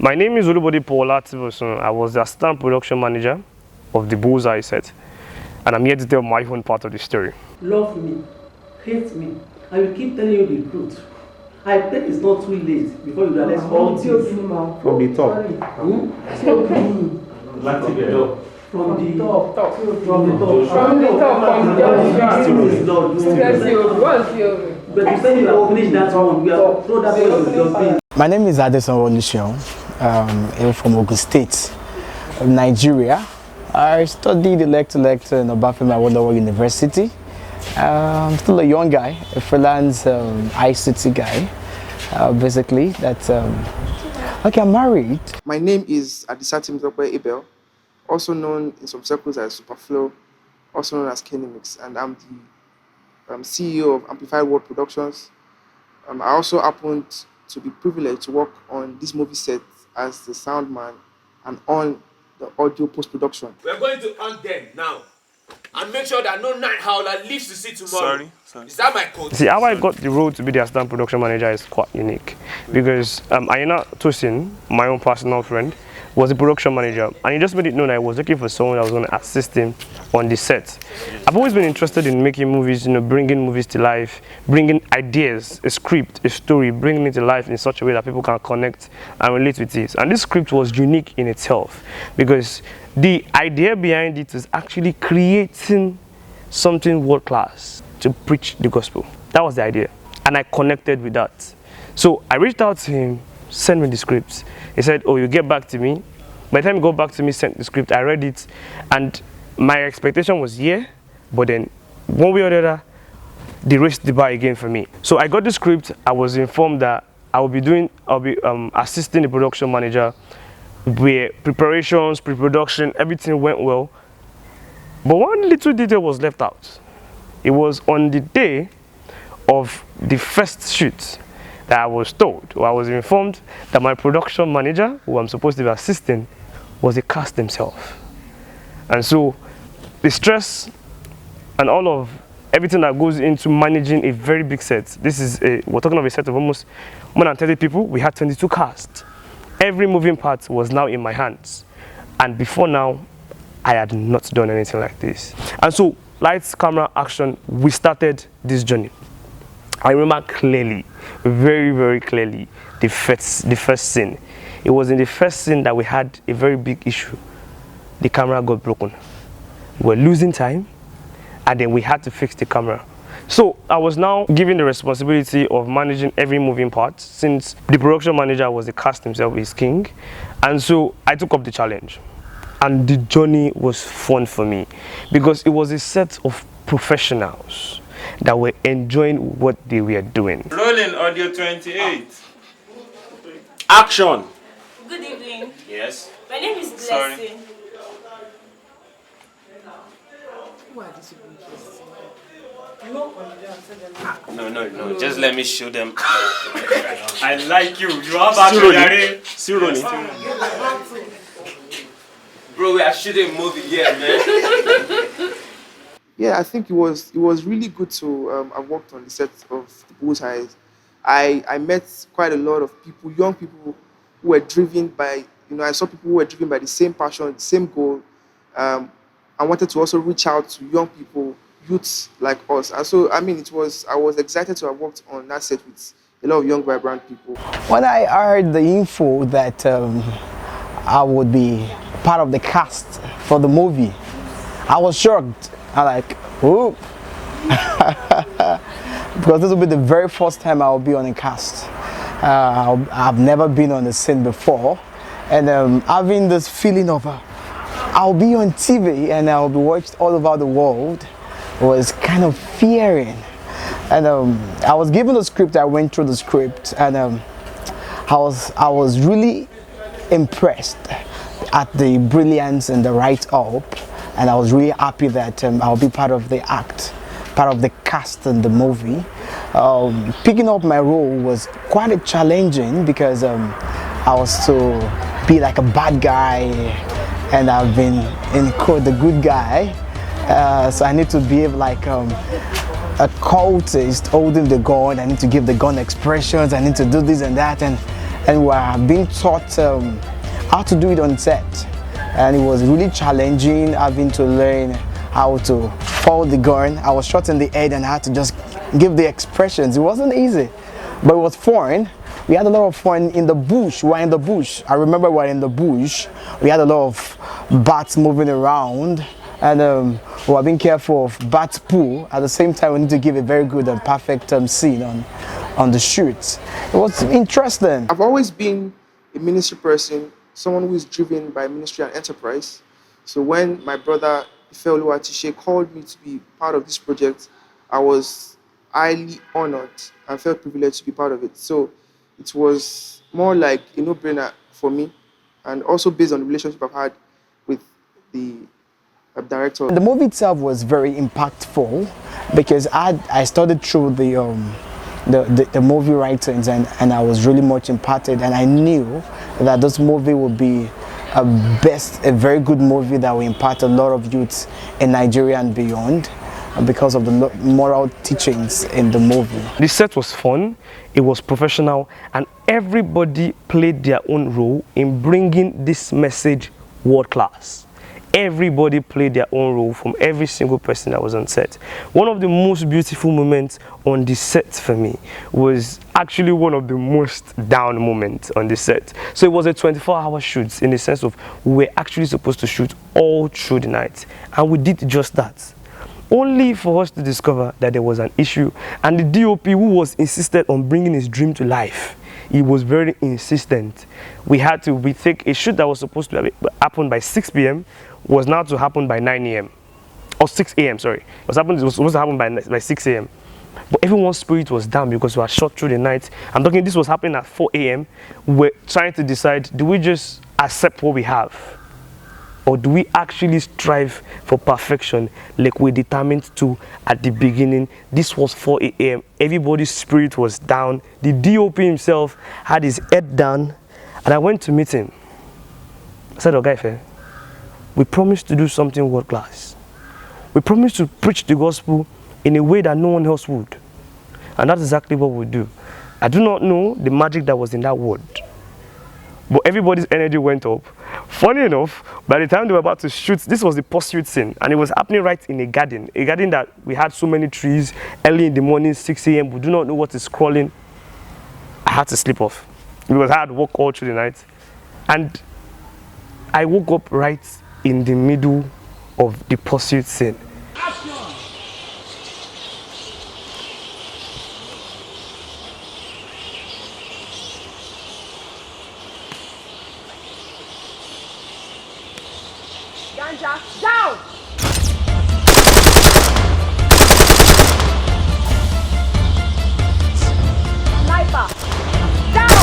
My name is Olubode Paul Ativosun. I was the assistant production manager of the Bullseye set, and I'm here to tell my own part of the story. Love me, hate me, I will keep telling you the truth. I think it's not too late before you realize all this. From the top. My name is Adeson Oluseun. I'm from Ogun State, Nigeria. I studied elect-to-elect in Obafemi Awolowo University. I'm still a young guy, a freelance ICT guy, basically. Okay, I'm married. My name is Adisati Mzokwe Abel, also known in some circles as Superflow, also known as Kenimix, and I'm the CEO of Amplified World Productions. I also happened to be privileged to work on this movie set as the sound man and on the audio post-production. We're going to hunt them now and make sure that no night howler lives to see tomorrow. Sorry. Is that my code? See, how I got the role to be the assistant production manager is quite unique because Aina Tosin, my own personal friend, was the production manager, and he just made it known I was looking for someone that was going to assist him on the set. I've always been interested in making movies, bringing movies to life, bringing ideas, a script, a story, bringing it to life in such a way that people can connect and relate with it. And this script was unique in itself because the idea behind it is actually creating something world-class to preach the gospel. That was the idea, and I connected with that. So I reached out to him, sent me the script. He said, oh, you get back to me. By the time he got back to me, sent the script, I read it, and my expectation was yeah, but then one way or the other, they raised the bar again for me. So I got the script. I was informed that I'll be assisting the production manager where preparations, pre-production, everything went well. But one little detail was left out. It was on the day of the first shoot that I was told, or I was informed that my production manager, who I'm supposed to be assisting, was the cast himself. And so the stress and all of everything that goes into managing a very big set, we're talking of a set of almost more than 30 people. We had 22 cast. Every moving part was now in my hands. And before now, I had not done anything like this. And so, lights, camera, action, we started this journey. I remember clearly, very, very clearly, the first scene. It was in the first scene that we had a very big issue. The camera got broken. We were losing time, and then we had to fix the camera. So I was now given the responsibility of managing every moving part, since the production manager was the cast himself, is king. And so I took up the challenge. And the journey was fun for me, because it was a set of professionals that were enjoying what they were doing. Rolling audio 28. Action. Good evening. Yes. My name is Blessing. Sorry. No. Just let me show them. I like you. You have actually. Still rolling. Bro, we are shooting a movie here, man. Yeah, I think it was really good to have worked on the set of the Bullseye. I met quite a lot of people, young people who were driven by, I saw people who were driven by the same passion, the same goal. I wanted to also reach out to young people, youths like us. And so, I was excited to have worked on that set with a lot of young, vibrant people. When I heard the info that I would be part of the cast for the movie, I was shocked. I'm like, oh, because this will be the very first time I will be on a cast. I've never been on the scene before, and having this feeling of I'll be on TV and I'll be watched all over the world was kind of fearing. And I was given the script. I went through the script, and I was really impressed at the brilliance and the write-up. And I was really happy that I'll be part of the cast in the movie. Picking up my role was quite challenging because I was to be like a bad guy, and I've been in quote the good guy. So I need to behave like a cultist holding the gun. I need to give the gun expressions. I need to do this and that, and and we were being taught how to do it on set. And it was really challenging having to learn how to fold the gun. I was shot in the head and I had to just give the expressions. It wasn't easy, but it was fun. We had a lot of fun in the bush. We were in the bush. I remember we were in the bush. We had a lot of bats moving around, and we were being careful of bat poo. At the same time, we need to give a very good and perfect scene on the shoot. It was interesting. I've always been a ministry person, someone who is driven by ministry and enterprise. So when my brother Ifeolu Atishe called me to be part of this project, I was highly honored and felt privileged to be part of it. So it was more like a no-brainer for me, and also based on the relationship I've had with the director. The movie itself was very impactful because I studied through the movie writings, and I was really much impacted, and I knew that this movie would be a very good movie that will impact a lot of youths in Nigeria and beyond because of the moral teachings in the movie. The set was fun, it was professional, and everybody played their own role in bringing this message world class. Everybody played their own role from every single person that was on set. One of the most beautiful moments on the set for me was actually one of the most down moments on the set. So it was a 24-hour shoot in the sense of we were actually supposed to shoot all through the night, and we did just that. Only for us to discover that there was an issue, and the DOP who was insisted on bringing his dream to life, he was very insistent. We had to rethink a shoot that was supposed to happen by 6 p.m. was now to happen by 9 a.m. or 6 a.m. sorry. It was supposed to happen by 6 a.m. But everyone's spirit was down because we were shot through the night. I'm talking, this was happening at 4 a.m. We're trying to decide, do we just accept what we have? Or do we actually strive for perfection like we determined to at the beginning? This was 4 a.m. Everybody's spirit was down. The DOP himself had his head down. And I went to meet him. I said, "Okay, we promised to do something world class. We promised to preach the gospel in a way that no one else would. And that's exactly what we do." I do not know the magic that was in that word, but everybody's energy went up. Funny enough, by the time they were about to shoot, this was the pursuit scene, and it was happening right in a garden that we had so many trees. Early in the morning, 6 a.m., we do not know what is crawling. I had to sleep off because I had to walk all through the night, and I woke up right in the middle of the pursuit scene. Ganja, down! Sniper, down!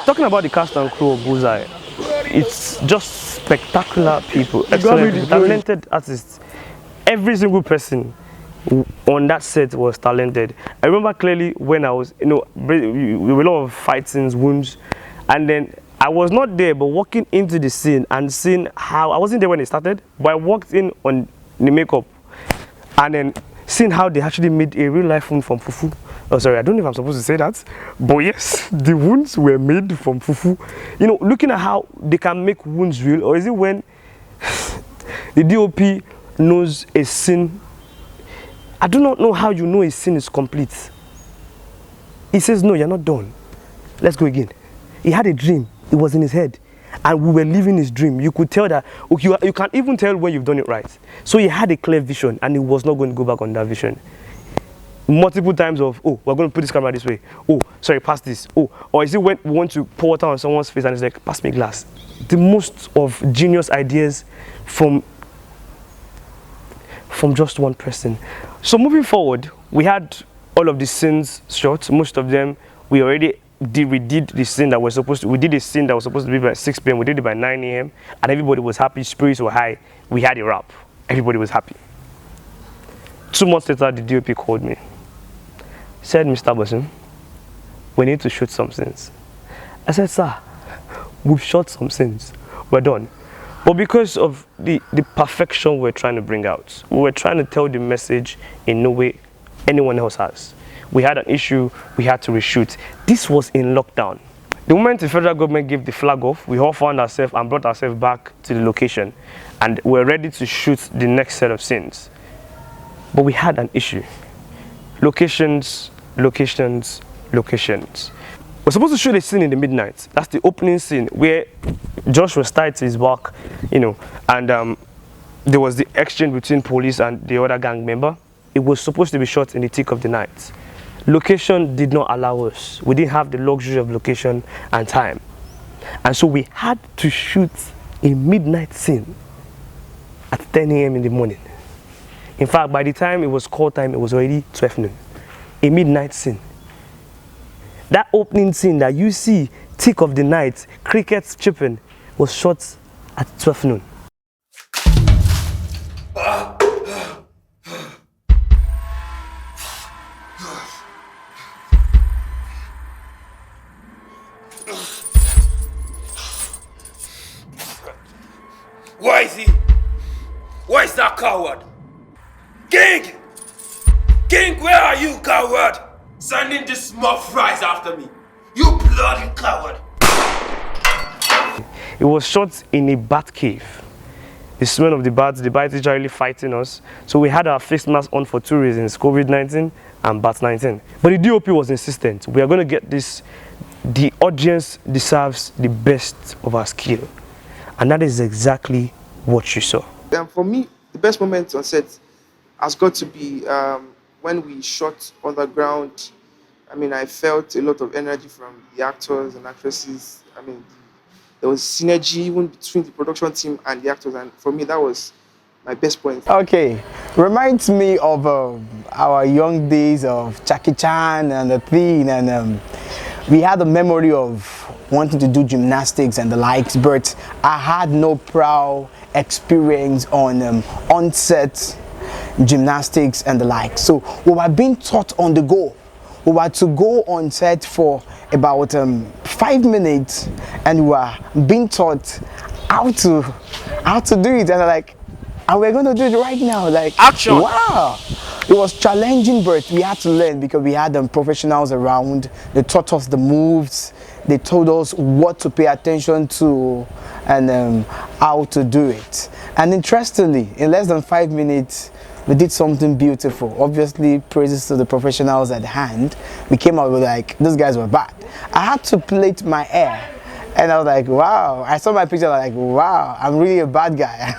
Talking about the cast and crew of Bullseye, it's just spectacular people, excellent, talented artists. Every single person on that set was talented. I remember clearly when I was, there were a lot of fightings, wounds, and then I was not there, but walking into the scene and seeing how, I wasn't there when it started, but I walked in on the makeup and then seeing how they actually made a real life wound from fufu. Oh, sorry, I don't know if I'm supposed to say that, but yes, the wounds were made from fufu. Looking at how they can make wounds real, or is it when the DOP knows a scene? I do not know how you know a scene is complete. He says, "No, you're not done. Let's go again." He had a dream. It was in his head. And we were living his dream. You could tell that, you can even tell when you've done it right. So he had a clear vision, and he was not going to go back on that vision. Multiple times of, "Oh, we're going to put this camera this way. Oh, sorry, pass this. Oh," or is it when we want to pour water on someone's face and it's like, "Pass me a glass." The most of genius ideas from just one person. So moving forward, we had all of the scenes shot. Most of them we did the scene that was supposed to. We did a scene that was supposed to be by 6 p.m. We did it by 9 a.m. and everybody was happy. Spirits were high. We had a wrap. Everybody was happy. 2 months later, the DOP called me. Said, "Mr. Bosun, we need to shoot some scenes." I said, "Sir, we've shot some scenes, we're done. But because of the perfection we're trying to bring out, we were trying to tell the message in no way anyone else has. We had an issue, we had to reshoot. This was in lockdown. The moment the federal government gave the flag off, we all found ourselves and brought ourselves back to the location, and we're ready to shoot the next set of scenes. But we had an issue. Locations, locations, locations. We're supposed to shoot a scene in the midnight. That's the opening scene where Josh was tied to his back, you know, and there was the exchange between police and the other gang member. It was supposed to be shot in the thick of the night. Location did not allow us. We didn't have the luxury of location and time. And so we had to shoot a midnight scene at 10 a.m. in the morning. In fact, by the time it was call time, it was already 12 noon. A midnight scene. That opening scene that you see, thick of the night, crickets chirping, was shot at 12 noon. Where is he? Where is that coward? King! King, where are you, coward? Sending this small fries after me. You bloody coward! It was shot in a bat cave. The smell of the bats is generally fighting us. So we had our face mask on for 2 reasons, COVID-19 and Bat-19. But the DOP was insistent. We are going to get this. The audience deserves the best of our skill. And that is exactly what you saw. And for me, the best moment on set has got to be when we shot on the ground. I mean, I felt a lot of energy from the actors and actresses. I mean, there was synergy even between the production team and the actors. And for me, that was my best point. Okay, reminds me of our young days of Jackie Chan and the thing, and we had a memory of wanting to do gymnastics and the likes, but I had no prior experience on set gymnastics and the like. So we were being taught on the go. We were to go on set for about 5 minutes, and we were being taught how to do it, and we're going to do it right now. Like, action! Wow! It was challenging, but we had to learn because we had professionals around. They taught us the moves. They told us what to pay attention to and how to do it. And interestingly, in less than 5 minutes, we did something beautiful. Obviously, praises to the professionals at hand. We came out with these guys were bad. I had to plait my hair. And I was like, wow. I saw my picture, I was like, wow, I'm really a bad guy.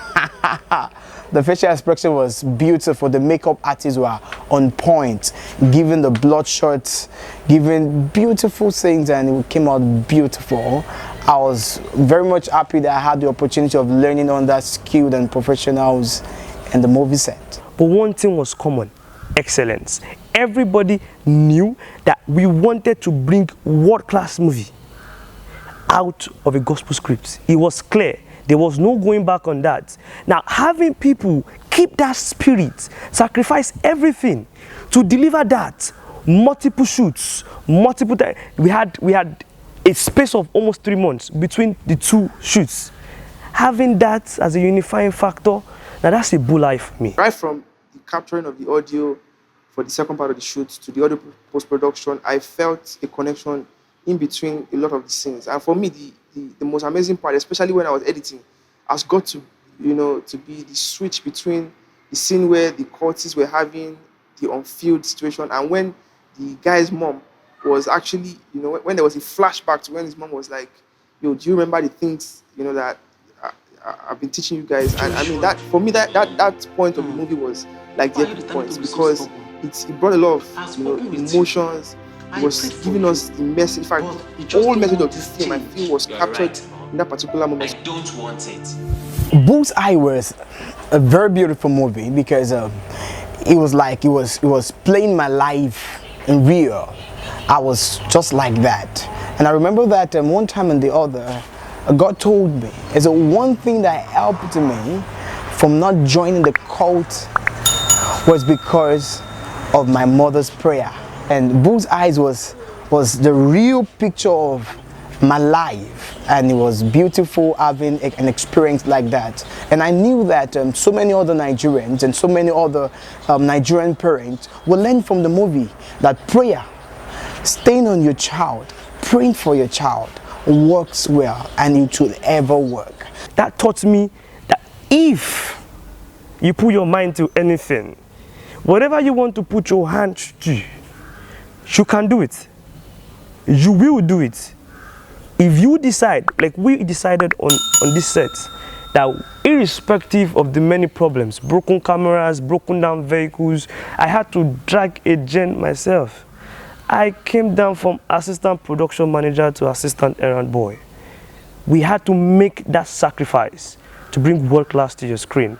The facial expression was beautiful. The makeup artists were on point, giving the bloodshot, giving beautiful things, and it came out beautiful. I was very much happy that I had the opportunity of learning under skilled and professionals in the movie set. But one thing was common: excellence. Everybody knew that we wanted to bring world-class movie out of a gospel script. It was clear. There was no going back on that. Now, having people keep that spirit, sacrifice everything to deliver that, multiple shoots, multiple times. We had a space of almost 3 months between the 2 shoots. Having that as a unifying factor, now that's a bull eye for me. Right from the capturing of the audio for the second part of the shoot to the audio post-production, I felt a connection in between a lot of the scenes. And for me, the most amazing part, especially when I was editing, has got to, to be the switch between the scene where the courtists were having the on-field situation and when the guy's mom was actually, when there was a flashback to when his mom was like, do you remember the things, that I've been teaching you guys? And I mean, that for me, that point of the movie was like the epic point because it brought a lot of, emotions. It was giving us the message. In fact, the whole message of this film, I feel, was captured in that particular moment. I don't want it. Bullseye was a very beautiful movie because it was like it was playing my life in real. I was just like that, and I remember that one time and the other, God told me, it's one thing that helped me from not joining the cult was because of my mother's prayer. And Bullseye was the real picture of my life, and it was beautiful having an experience like that. And I knew that so many other Nigerians and so many other Nigerian parents will learn from the movie that prayer, staying on your child, praying for your child, works well, and it will ever work. That taught me that if you put your mind to anything, whatever you want to put your hand to, you can do it. You will do it. If you decide, like we decided on this set, that irrespective of the many problems, broken cameras, broken down vehicles, I had to drag a gen myself. I came down from assistant production manager to assistant errand boy. We had to make that sacrifice to bring world class to your screen.